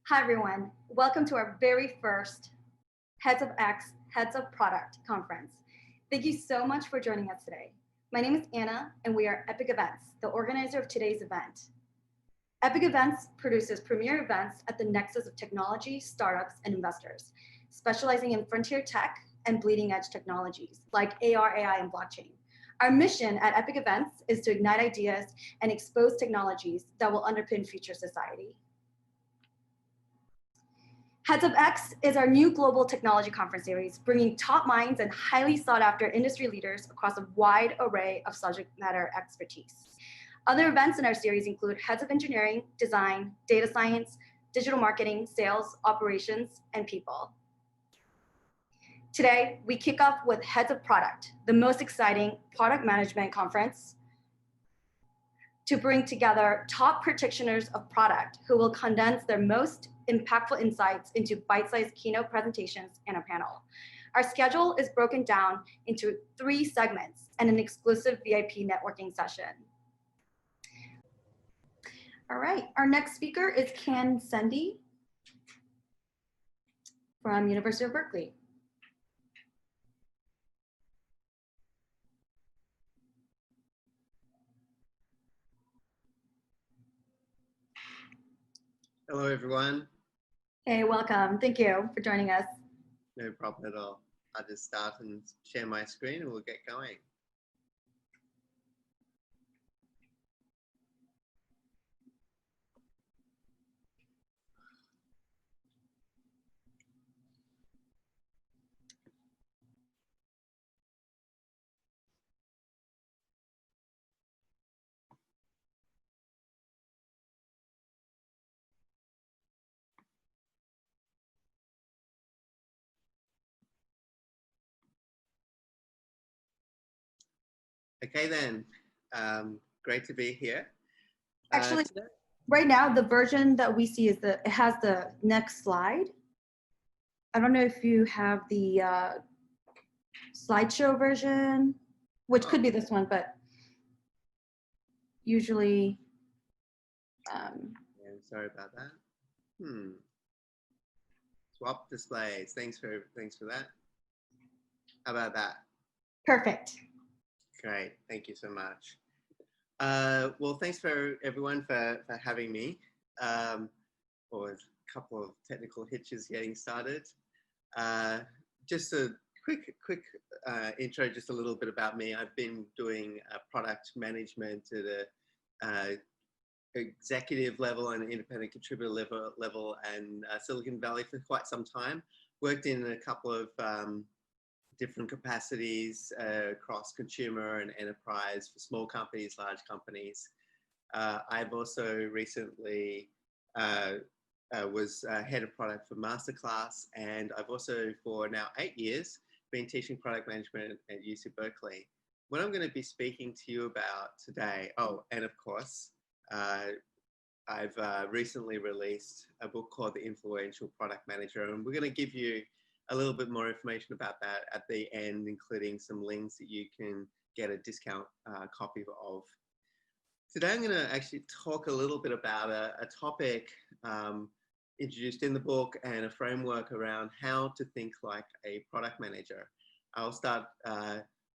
Hi, everyone. Welcome to our very first Heads of X, Heads of Product conference. Thank you so much for joining us today. My name is Anna, and we are Epic Events, the organizer of today's event. Epic Events produces premier events at the nexus of technology, startups, and investors, specializing in frontier tech and bleeding edge technologies like AR, AI, and blockchain. Our mission at Epic Events is to ignite ideas and expose technologies that will underpin future society. Heads of X is our new global technology conference series, bringing top minds and highly sought after industry leaders across a wide array of subject matter expertise. Other events in our series include Heads of Engineering, Design, Data Science, Digital Marketing, Sales, Operations, and People. Today, we kick off with Heads of Product, the most exciting product management conference to bring together top practitioners of product who will condense their most impactful insights into bite-sized keynote presentations and a panel. Our schedule is broken down into 3 segments and an exclusive VIP networking session. All right, our next speaker is Ken Sendy from University of Berkeley. Hello, everyone. Hey, welcome. Thank you for joining us. No problem at all. I'll just start and share my screen and we'll get going. Okay, then. Great to be here. Actually, right now, the version that we see is it has the next slide. I don't know if you have the slideshow version, which could be this one, but usually. Yeah, sorry about that. Swap displays. Thanks for that. How about that? Perfect. Great. Thank you so much. Well, thanks for everyone for having me. Or a couple of technical hitches getting started. Just a quick intro, just a little bit about me. I've been doing product management at a executive level and independent contributor level and Silicon Valley for quite some time. Worked in a couple of different capacities across consumer and enterprise for small companies, large companies. I've also recently was head of product for Masterclass, and I've also for now 8 years been teaching product management at UC Berkeley. What I'm going to be speaking to you about today, and of course, I've recently released a book called The Influential Product Manager, and we're going to give you a little bit more information about that at the end, including some links that you can get a discount copy of. Today, I'm going to actually talk a little bit about a topic introduced in the book and a framework around how to think like a product manager. I'll start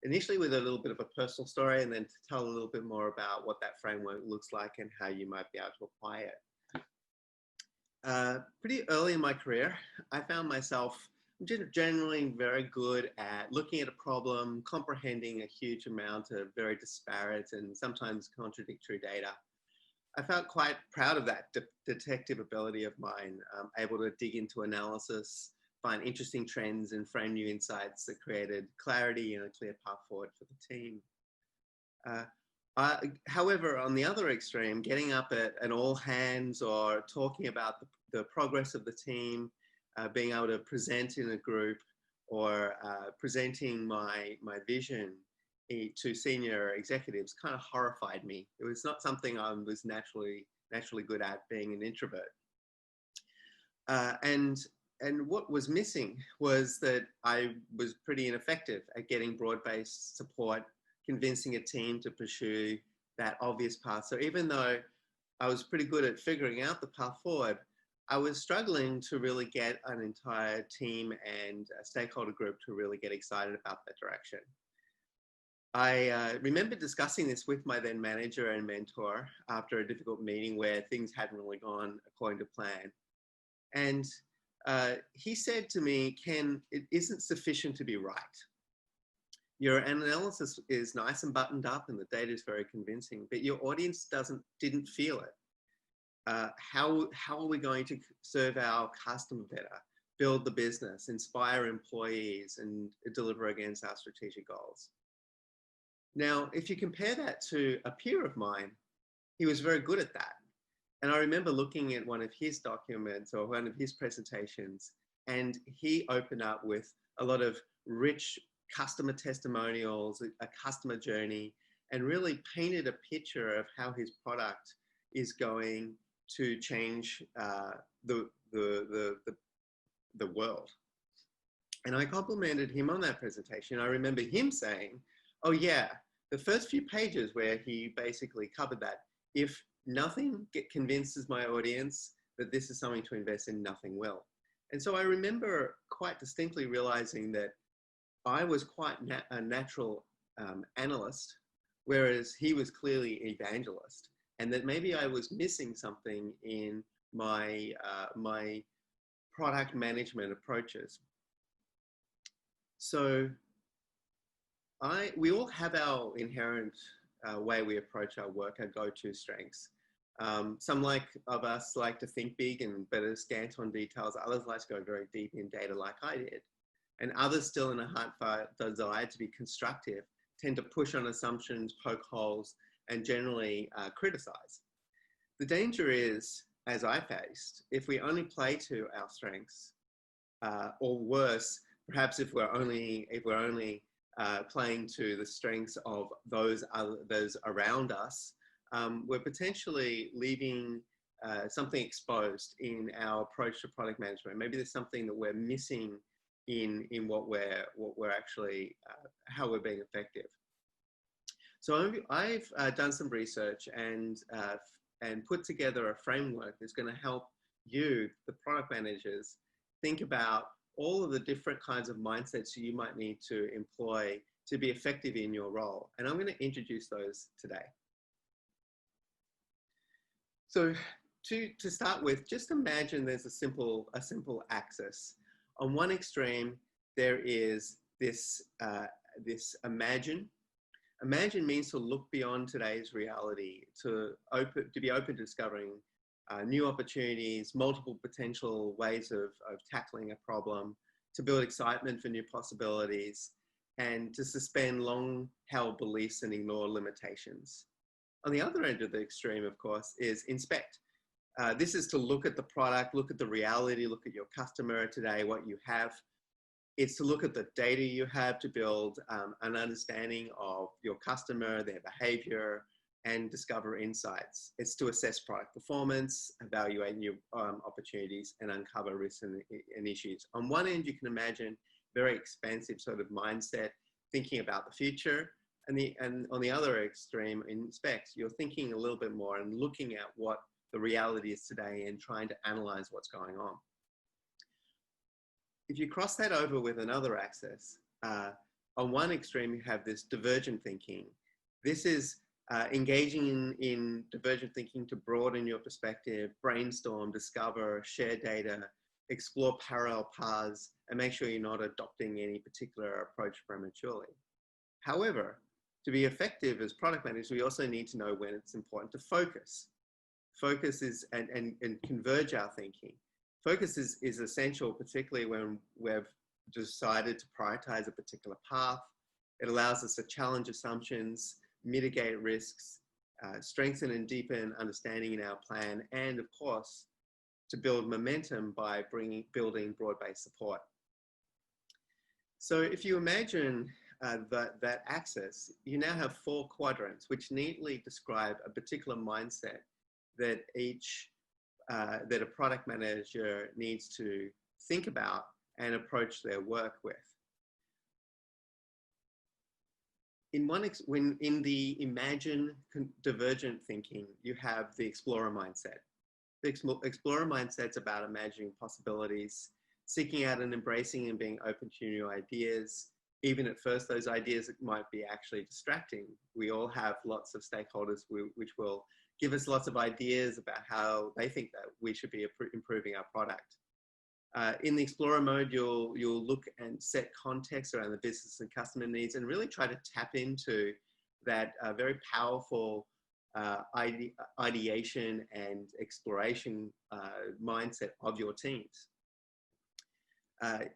initially with a little bit of a personal story and then to tell a little bit more about what that framework looks like and how you might be able to apply it. Pretty early in my career, I found myself generally very good at looking at a problem, comprehending a huge amount of very disparate and sometimes contradictory data. I felt quite proud of that detective ability of mine, able to dig into analysis, find interesting trends and frame new insights that created clarity and a clear path forward for the team. However, on the other extreme, getting up at an all hands or talking about the progress of the team, being able to present in a group or presenting my vision to senior executives kind of horrified me. It was not something I was naturally good at, being an introvert. And what was missing was that I was pretty ineffective at getting broad-based support, convincing a team to pursue that obvious path. So even though I was pretty good at figuring out the path forward, I was struggling to really get an entire team and a stakeholder group to really get excited about that direction. I remember discussing this with my then manager and mentor after a difficult meeting where things hadn't really gone according to plan. And he said to me, Ken, it isn't sufficient to be right. Your analysis is nice and buttoned up and the data is very convincing, but your audience didn't feel it. How are we going to serve our customer better, build the business, inspire employees, and deliver against our strategic goals? Now, if you compare that to a peer of mine, he was very good at that. And I remember looking at one of his documents or one of his presentations, and he opened up with a lot of rich customer testimonials, a customer journey, and really painted a picture of how his product is going to change the world. And I complimented him on that presentation. I remember him saying, oh yeah, the first few pages where he basically covered that, if nothing convinces my audience that this is something to invest in, nothing will. And so I remember quite distinctly realizing that I was quite a natural analyst, whereas he was clearly evangelist, and that maybe I was missing something in my my product management approaches. So we all have our inherent way we approach our work, our go-to strengths. Some of us like to think big and better scant on details. Others like to go very deep in data like I did. And others still in a heartfelt desire to be constructive tend to push on assumptions, poke holes, and generally criticize. The danger is, as I faced, if we only play to our strengths, or worse, perhaps if we're only playing to the strengths of those around us, we're potentially leaving something exposed in our approach to product management. Maybe there's something that we're missing in what we're actually how we're being effective. So I've done some research and put together a framework that's going to help you, the product managers, think about all of the different kinds of mindsets you might need to employ to be effective in your role. And I'm going to introduce those today. So to start with, just imagine there's a simple axis. On one extreme, there is this imagine. Imagine means to look beyond today's reality, to be open to discovering new opportunities, multiple potential ways of tackling a problem, to build excitement for new possibilities, and to suspend long-held beliefs and ignore limitations. On the other end of the extreme, of course, is inspect. This is to look at the product, look at the reality, look at your customer today, what you have. It's to look at the data you have to build an understanding of your customer, their behavior, and discover insights. It's to assess product performance, evaluate new opportunities, and uncover risks and issues. On one end, you can imagine very expansive sort of mindset, thinking about the future. And on the other extreme, inspect, you're thinking a little bit more and looking at what the reality is today and trying to analyze what's going on. If you cross that over with another axis, on one extreme, you have this divergent thinking. This is engaging in divergent thinking to broaden your perspective, brainstorm, discover, share data, explore parallel paths, and make sure you're not adopting any particular approach prematurely. However, to be effective as product managers, we also need to know when it's important to focus. Focus is, and converge our thinking. Focus is essential, particularly when we've decided to prioritize a particular path. It allows us to challenge assumptions, mitigate risks, strengthen and deepen understanding in our plan, and of course, to build momentum by building broad-based support. So if you imagine that axis, you now have 4 quadrants, which neatly describe a particular mindset that that a product manager needs to think about and approach their work with. In the imagine divergent thinking, you have the explorer mindset. The explorer mindset's about imagining possibilities, seeking out and embracing and being open to new ideas. Even at first, those ideas might be actually distracting. We all have lots of stakeholders which will give us lots of ideas about how they think that we should be improving our product. In the explorer mode, you'll look and set context around the business and customer needs and really try to tap into that very powerful ideation and exploration mindset of your teams.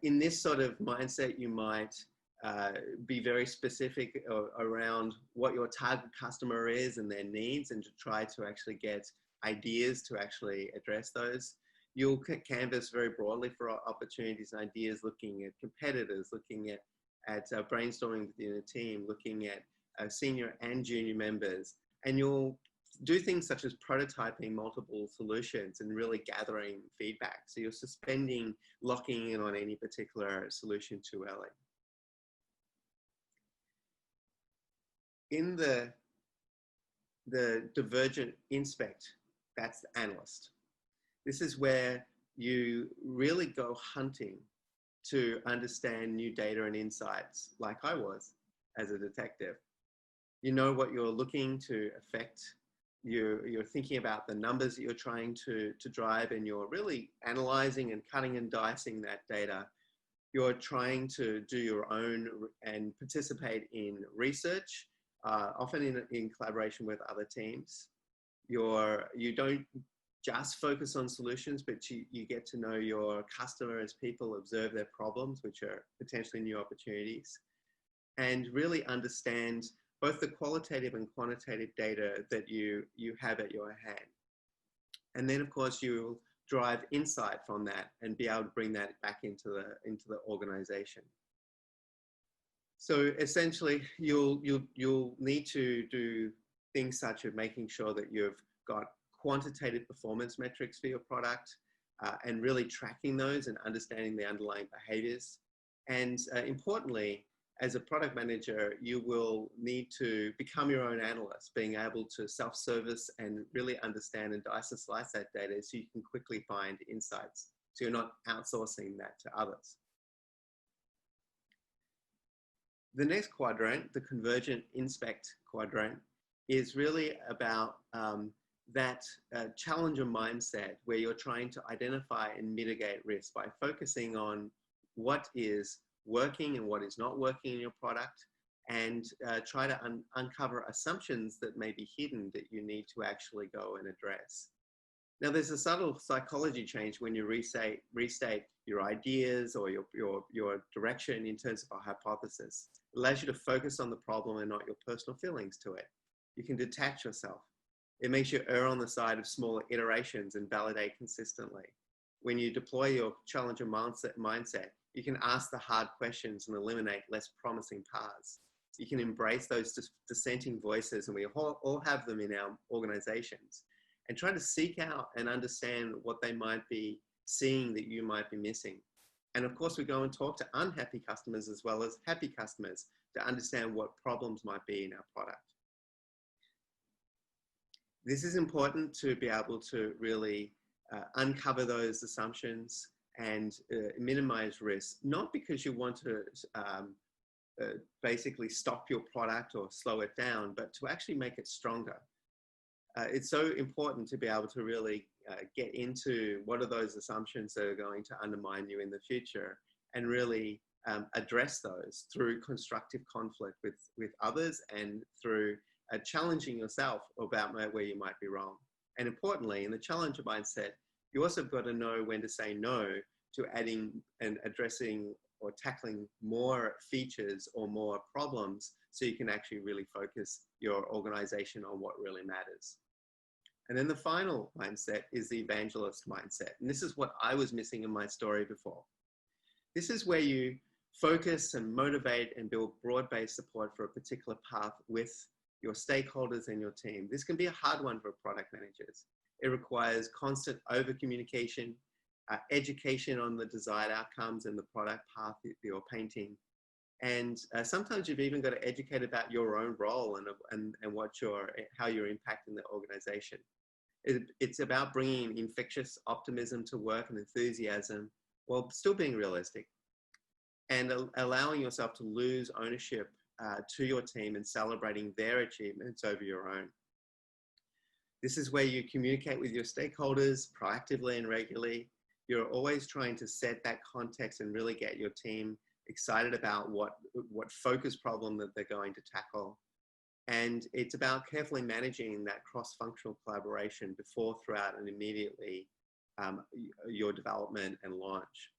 In this sort of mindset, you might be very specific around what your target customer is and their needs, and to try to actually get ideas to actually address those. You'll canvas very broadly for opportunities and ideas, looking at competitors, looking at brainstorming within a team, looking at senior and junior members. And you'll do things such as prototyping multiple solutions and really gathering feedback. So you're suspending locking in on any particular solution too early. In the Divergent Inspect, that's the Analyst. This is where you really go hunting to understand new data and insights, like I was as a detective. You know what you're looking to affect. You're thinking about the numbers that you're trying to drive, and you're really analyzing and cutting and dicing that data. You're trying to do your own and participate in research, often in collaboration with other teams. You don't just focus on solutions, but you get to know your customer as people, observe their problems, which are potentially new opportunities, and really understand both the qualitative and quantitative data that you have at your hand. And then, of course, you'll drive insight from that and be able to bring that back into the organization. So essentially, you'll need to do things such as making sure that you've got quantitative performance metrics for your product, and really tracking those and understanding the underlying behaviors. And importantly, as a product manager, you will need to become your own analyst, being able to self-service and really understand and dice and slice that data so you can quickly find insights. So you're not outsourcing that to others. The next quadrant, the Convergent Inspect quadrant, is really about that challenger mindset where you're trying to identify and mitigate risk by focusing on what is working and what is not working in your product, and try to uncover assumptions that may be hidden that you need to actually go and address. Now, there's a subtle psychology change when you restate your ideas or your direction in terms of a hypothesis. It allows you to focus on the problem and not your personal feelings to it. You can detach yourself. It makes you err on the side of smaller iterations and validate consistently. When you deploy your challenger mindset, you can ask the hard questions and eliminate less promising paths. You can embrace those dissenting voices, and we all have them in our organizations, and try to seek out and understand what they might be seeing that you might be missing. And of course, we go and talk to unhappy customers as well as happy customers to understand what problems might be in our product. This is important to be able to really uncover those assumptions and minimize risk, not because you want to basically stop your product or slow it down, but to actually make it stronger. It's so important to be able to really get into what are those assumptions that are going to undermine you in the future, and really address those through constructive conflict with others, and through challenging yourself about where you might be wrong. And importantly, in the challenger mindset, you also got to know when to say no to adding and addressing or tackling more features or more problems, so you can actually really focus your organization on what really matters. And then the final mindset is the evangelist mindset. And this is what I was missing in my story before. This is where you focus and motivate and build broad-based support for a particular path with your stakeholders and your team. This can be a hard one for product managers. It requires constant over-communication, education on the desired outcomes and the product path that you're painting. And sometimes you've even got to educate about your own role and how you're impacting the organization. It's about bringing infectious optimism to work and enthusiasm while still being realistic, and allowing yourself to lose ownership to your team and celebrating their achievements over your own. This is where you communicate with your stakeholders proactively and regularly. You're always trying to set that context and really get your team excited about what focus problem that they're going to tackle. And it's about carefully managing that cross-functional collaboration before, throughout, and immediately your development and launch.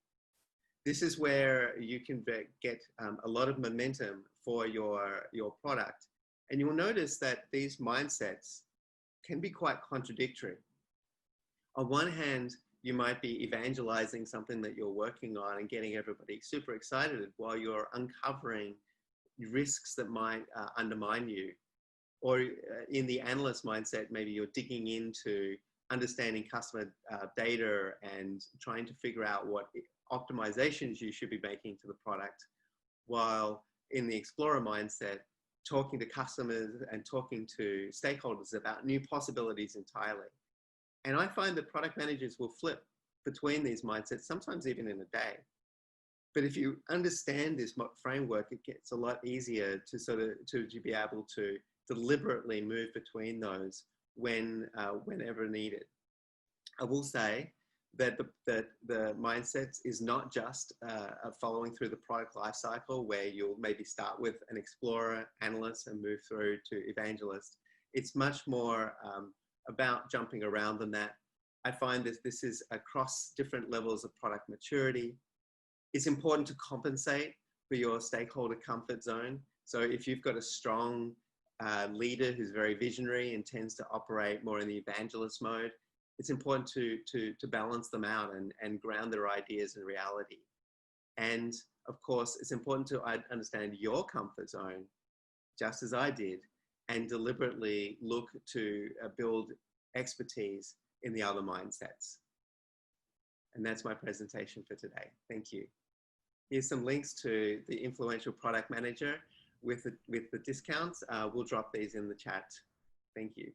This is where you can get a lot of momentum for your product. And you'll notice that these mindsets can be quite contradictory. On one hand, you might be evangelizing something that you're working on and getting everybody super excited while you're uncovering risks that might undermine you. Or in the analyst mindset, maybe you're digging into understanding customer data and trying to figure out what optimizations you should be making to the product, while in the explorer mindset, talking to customers and talking to stakeholders about new possibilities entirely. And I find that product managers will flip between these mindsets, sometimes even in a day. But if you understand this framework, it gets a lot easier to be able to deliberately move between those whenever needed. I will say that the mindset is not just following through the product lifecycle, where you'll maybe start with an explorer, analyst, and move through to evangelist. It's much more about jumping around than that. I find this is across different levels of product maturity. It's important to compensate for your stakeholder comfort zone. So if you've got a strong leader who's very visionary and tends to operate more in the evangelist mode, it's important to balance them out and ground their ideas in reality. And of course, it's important to understand your comfort zone, just as I did, and deliberately look to build expertise in the other mindsets. And that's my presentation for today. Thank you. Here's some links to the Influential Product Manager with the discounts. We'll drop these in the chat. Thank you.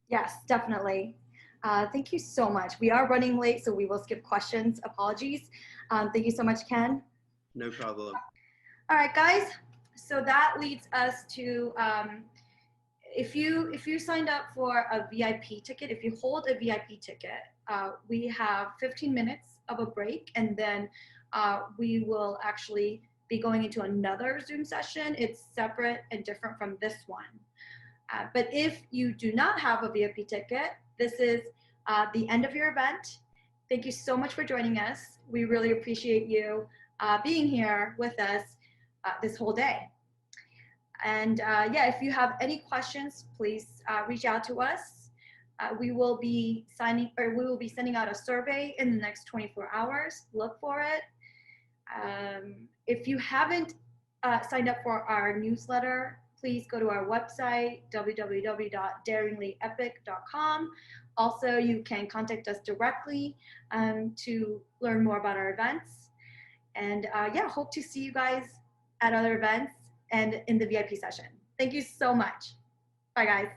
Yes, definitely. Thank you so much. We are running late, so we will skip questions. Apologies. Thank you so much, Ken. No problem. All right, guys. So that leads us to, if you signed up for a VIP ticket, if you hold a VIP ticket, we have 15 minutes of a break, and then we will actually be going into another Zoom session. It's separate and different from this one. But if you do not have a VIP ticket, this is the end of your event. Thank you so much for joining us. We really appreciate you being here with us this whole day. And yeah, if you have any questions, please reach out to us. We will be sending out a survey in the next 24 hours. Look for it. If you haven't signed up for our newsletter, please go to our website, www.daringlyepic.com. Also, you can contact us directly to learn more about our events. And yeah, hope to see you guys at other events and in the VIP session. Thank you so much. Bye, guys.